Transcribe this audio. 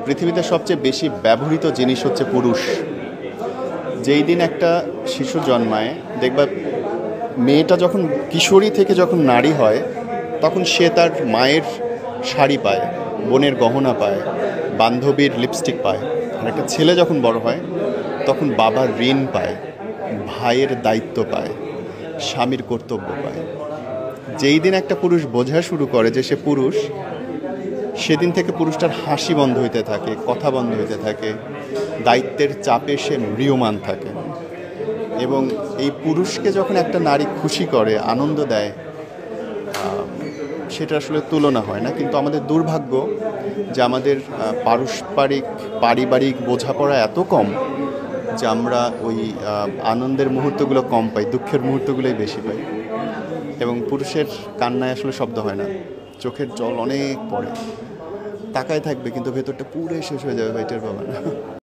পৃথিবীতে সবচেয়ে বেশি ব্যবহৃত জিনিস হচ্ছে পুরুষ। যেই দিন একটা শিশু জন্মায় দেখবা মেয়েটা যখন কিশোরী থেকে যখন নারী হয় তখন সে তার মায়ের শাড়ি পায়, বোনের গহনা পায়, বান্ধবীর লিপস্টিক পায়। আর একটা ছেলে যখন বড় হয় তখন বাবার ঋণ পায়, ভাইয়ের দায়িত্ব পায়, স্বামীর কর্তব্য পায়। যেই দিন একটা পুরুষ বোঝা শুরু করে যে সে পুরুষ, সেদিন থেকে পুরুষটার হাসি বন্ধ হইতে থাকে, কথা বন্ধ হইতে থাকে, দায়িত্বের চাপে সে ম্রিয়মাণ থাকে। এবং এই পুরুষকে যখন একটা নারী খুশি করে, আনন্দ দেয়, সেটা আসলে তুলনা হয় না। কিন্তু আমাদের দুর্ভাগ্য যে আমাদের পারিবারিক বোঝাপড়া এত কম যে আমরা ওই আনন্দের মুহূর্তগুলো কম পাই, দুঃখের মুহূর্তগুলোই বেশি পাই। এবং পুরুষের কান্নায় আসলে শব্দ হয় না, চোখের জল অনেক পড়ে, তাকায় থাকবে কিন্তু ভেতরটা পুরো শেষ হয়ে যাবে, ভাইটার বাবা না।